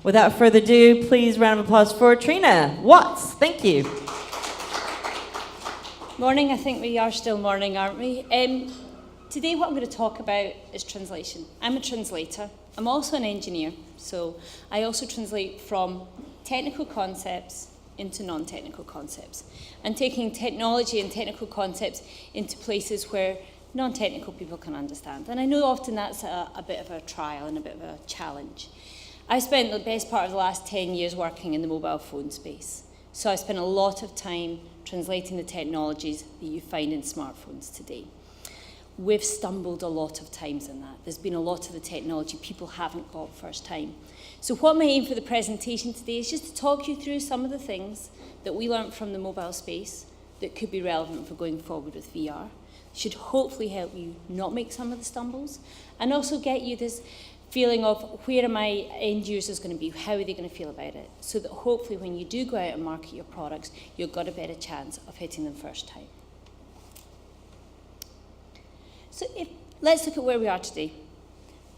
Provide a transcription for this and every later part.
Without further ado, please round of applause for Trina Watts. Thank you. Morning, I think we are still morning, aren't we? Today what I'm going to talk about is translation. I'm a translator. I'm also an engineer, so I also translate from technical concepts into non-technical concepts, and taking technology and technical concepts into places where non-technical people can understand. And I know often that's a bit of a trial and a bit of a challenge. I spent the best part of the last 10 years working in the mobile phone space. So I spent a lot of time translating the technologies that you find in smartphones today. We've stumbled a lot of times in that. There's been a lot of the technology people haven't got first time. So what my aim for the presentation today is just to talk you through some of the things that we learned from the mobile space that could be relevant for going forward with VR. Should hopefully help you not make some of the stumbles, and also get you this feeling of where are my end users going to be, how are they going to feel about it, so that hopefully when you do go out and market your products, you've got a better chance of hitting them first time. So let's look at where we are today.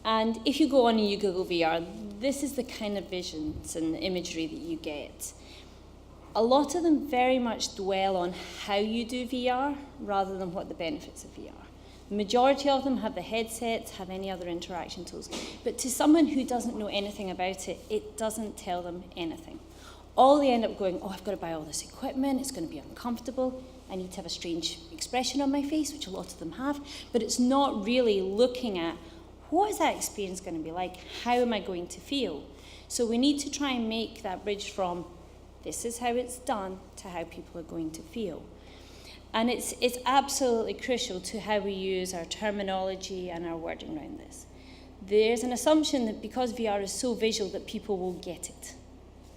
And if you go on and you Google VR, this is the kind of visions and imagery that you get. A lot of them very much dwell on how you do VR rather than what the benefits of VR. The majority of them have the headsets, have any other interaction tools. But to someone who doesn't know anything about it, it doesn't tell them anything. All they end up going, oh, I've got to buy all this equipment, it's going to be uncomfortable, I need to have a strange expression on my face, which a lot of them have, but it's not really looking at what is that experience going to be like, how am I going to feel? So we need to try and make that bridge from this is how it's done to how people are going to feel. And it's absolutely crucial to how we use our terminology and our wording around this. There's an assumption that because VR is so visual that people will get it.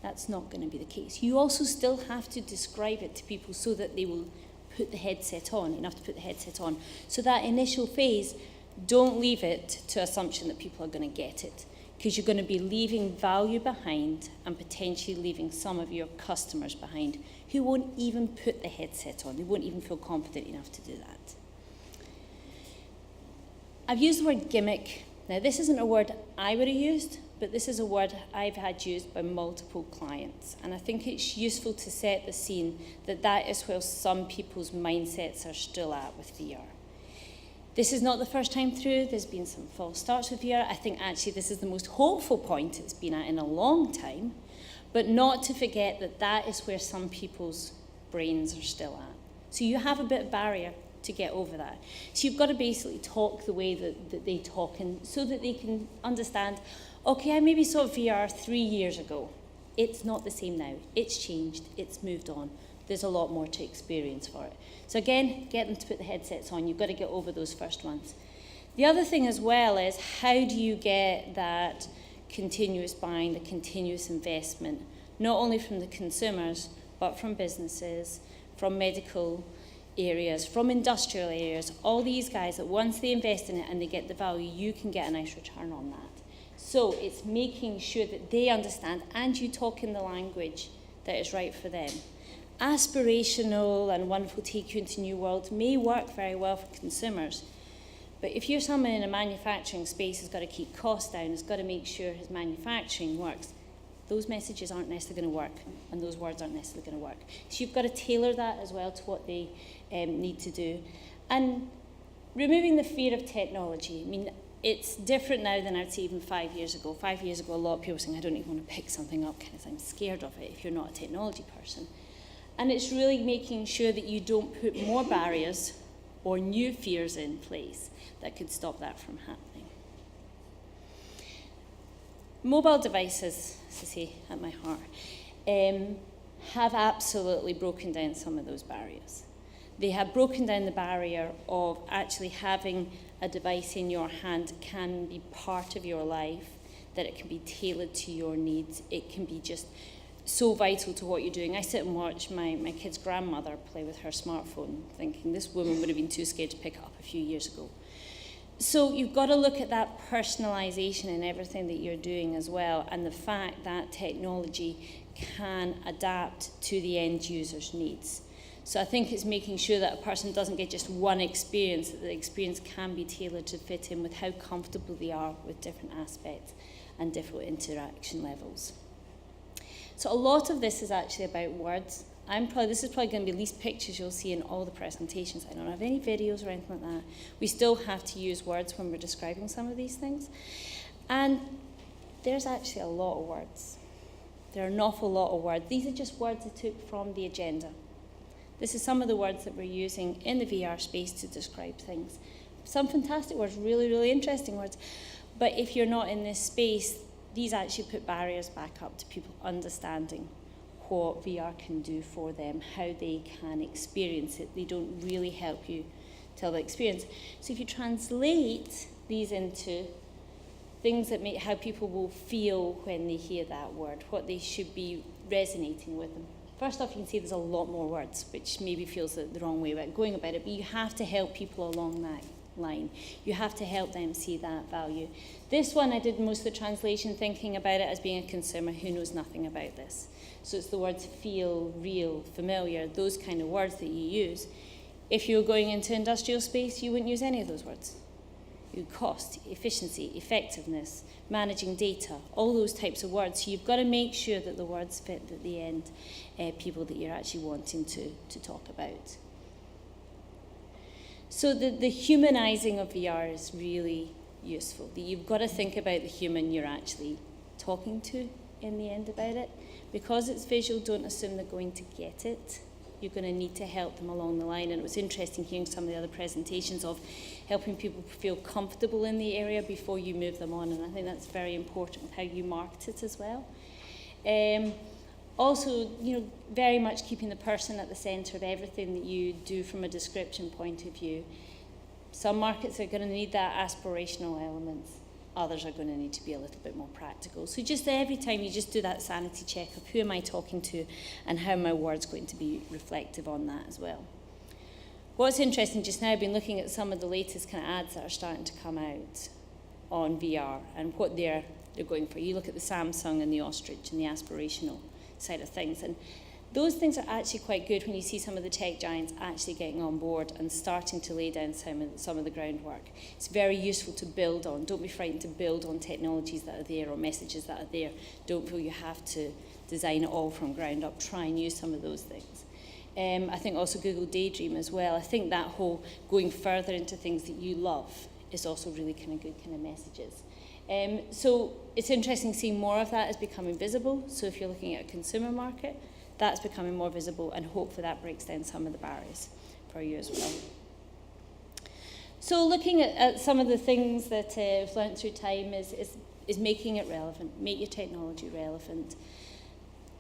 That's not going to be the case. You also still have to describe it to people so that they will put the headset on, enough to put the headset on. So that initial phase, don't leave it to assumption that people are going to get it, because you're going to be leaving value behind and potentially leaving some of your customers behind who won't even put the headset on. They won't even feel confident enough to do that. I've used the word gimmick. Now, this isn't a word I would have used, but this is a word I've had used by multiple clients. And I think it's useful to set the scene that that is where some people's mindsets are still at with VR. This is not the first time through. There's been some false starts with VR. I think actually this is the most hopeful point it's been at in a long time, but not to forget that that is where some people's brains are still at. So you have a bit of barrier to get over that. So you've got to basically talk the way that they talk, and so that they can understand, okay, I maybe saw VR 3 years ago. It's not the same now. It's changed. It's moved on. There's a lot more to experience for it. So again, get them to put the headsets on. You've got to get over those first ones. The other thing as well is, how do you get that continuous buying, the continuous investment, not only from the consumers, but from businesses, from medical areas, from industrial areas, all these guys that once they invest in it and they get the value, you can get a nice return on that. So it's making sure that they understand and you talk in the language that is right for them. Aspirational and wonderful, take you into new worlds may work very well for consumers, but if you're someone in a manufacturing space who's got to keep costs down, has got to make sure his manufacturing works, those messages aren't necessarily going to work, and those words aren't necessarily going to work. So you've got to tailor that as well to what they need to do. And removing the fear of technology. I mean, it's different now than I'd say even 5 years ago. 5 years ago, a lot of people were saying, I don't even want to pick something up because I'm scared of it if you're not a technology person. And it's really making sure that you don't put more barriers or new fears in place that could stop that from happening. Mobile devices, as I say, at my heart, have absolutely broken down some of those barriers. They have broken down the barrier of actually having a device in your hand can be part of your life, that it can be tailored to your needs. It can be just so vital to what you're doing. I sit and watch my kid's grandmother play with her smartphone, thinking this woman would have been too scared to pick it up a few years ago. So you've got to look at that personalization in everything that you're doing as well, and the fact that technology can adapt to the end user's needs. So I think it's making sure that a person doesn't get just one experience, that the experience can be tailored to fit in with how comfortable they are with different aspects. and different interaction levels. So a lot of this is actually about words. This is probably going to be least pictures you'll see in all the presentations. I don't have any videos or anything like that. We still have to use words when we're describing some of these things. And there's actually a lot of words. There are an awful lot of words. These are just words I took from the agenda. This is some of the words that we're using in the VR space to describe things. Some fantastic words, really, really interesting words. But if you're not in this space, these actually put barriers back up to people understanding what VR can do for them, how they can experience it. They don't really help you tell the experience. So if you translate these into things that how people will feel when they hear that word, what they should be resonating with them. First off, you can see there's a lot more words, which maybe feels the wrong way about going about it, but you have to help people along that line. You have to help them see that value. This one, I did most of the translation thinking about it as being a consumer who knows nothing about this. So it's the words feel, real, familiar, those kind of words that you use. If you were going into industrial space, you wouldn't use any of those words. Cost, efficiency, effectiveness, managing data, all those types of words. So you've got to make sure that the words fit at the end people that you're actually wanting to talk about. So the humanizing of VR is really useful. You've got to think about the human you're actually talking to in the end about it. Because it's visual, don't assume they're going to get it. You're going to need to help them along the line. And it was interesting hearing some of the other presentations of helping people feel comfortable in the area before you move them on. And I think that's very important with how you market it as well. Also, very much keeping the person at the centre of everything that you do from a description point of view. Some markets are going to need that aspirational element. Others are going to need to be a little bit more practical. So just every time you just do that sanity check of who am I talking to and how my word's going to be reflective on that as well. What's interesting just now, I've been looking at some of the latest kind of ads that are starting to come out on VR and what they're going for. You look at the Samsung and the ostrich and the aspirational side of things. And those things are actually quite good when you see some of the tech giants actually getting on board and starting to lay down some of the groundwork. It's very useful to build on. Don't be frightened to build on technologies that are there or messages that are there. Don't feel you have to design it all from ground up. Try and use some of those things. I think also Google Daydream as well. I think that whole going further into things that you love is also really kind of good kind of messages. So it's interesting seeing more of that is becoming visible. So if you're looking at a consumer market, that's becoming more visible, and hopefully that breaks down some of the barriers for you as well. So looking at some of the things that I've learned through time is making it relevant. Make your technology relevant.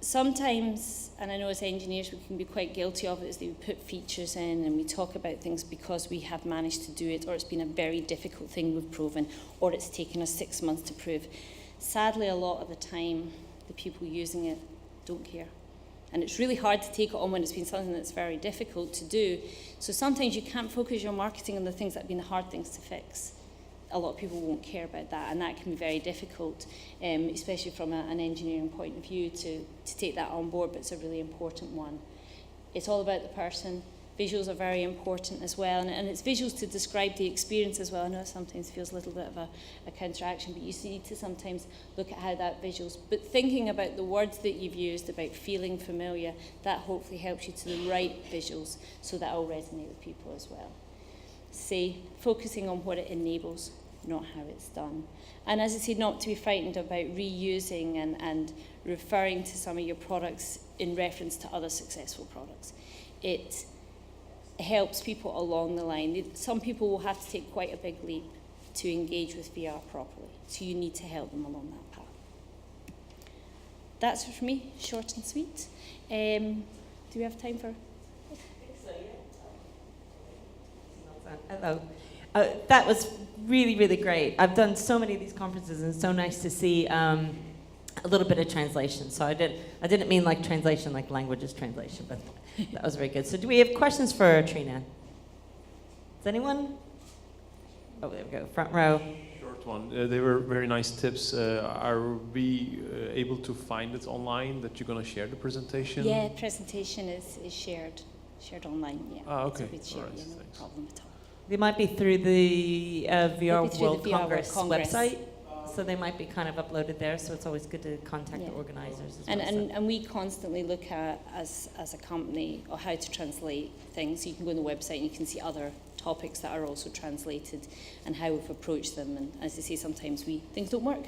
Sometimes, and I know as engineers we can be quite guilty of it, is that we put features in and we talk about things because we have managed to do it, or it's been a very difficult thing we've proven, or it's taken us 6 months to prove. Sadly, a lot of the time, the people using it don't care. And it's really hard to take it on when it's been something that's very difficult to do. So sometimes you can't focus your marketing on the things that have been the hard things to fix. A lot of people won't care about that, and that can be very difficult, especially from an engineering point of view, to take that on board, but it's a really important one. It's all about the person. Visuals are very important as well, and it's visuals to describe the experience as well. I know it sometimes feels a little bit of a counteraction, but you need to sometimes look at how that visuals, but thinking about the words that you've used, about feeling familiar, that hopefully helps you to the right visuals, so that will resonate with people as well. Focusing on what it enables, not how it's done. And as I said, not to be frightened about reusing and referring to some of your products in reference to other successful products. It helps people along the line. Some people will have to take quite a big leap to engage with VR properly, so you need to help them along that path. That's it for me, short and sweet. Do we have time for? Hello. That was really, really great. I've done so many of these conferences, and it's so nice to see a little bit of translation. So I didn't mean like translation, like languages translation, but that was very good. So do we have questions for Trina? Does anyone? Oh, there we go, front row. Short one. They were very nice tips. Are we able to find it online, that you're going to share the presentation? Yeah, presentation is shared online, yeah. Ah, okay. So it's shared, All right, no thanks. problem at all. They might be through the VR Maybe through World the VR Congress Congress. website. So they might be kind of uploaded there, so it's always good to contact the organizers as well. And we constantly look at, as a company, or how to translate things. So you can go on the website and you can see other topics that are also translated and how we've approached them. And as I say, sometimes things don't work.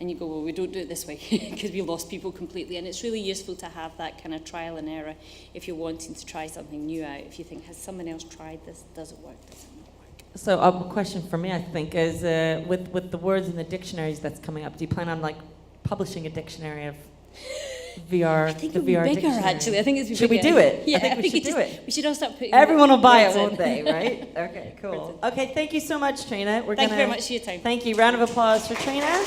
And you go, well, we don't do it this way because we lost people completely. And it's really useful to have that kind of trial and error if you're wanting to try something new out. If you think, has someone else tried this? Does it work? Does it not work? So a question for me, I think, is with the words in the dictionaries that's coming up, do you plan on like publishing a dictionary of VR? I think the it would be VR bigger, dictionary? actually. I think it's Should we bigger. do it? Yeah, I think we should do it. We should all start putting Everyone will buy it, words in. won't they? Right? Okay, cool. Okay, thank you so much, Trina. Thank you very much for your time. Thank you. Round of applause for Trina.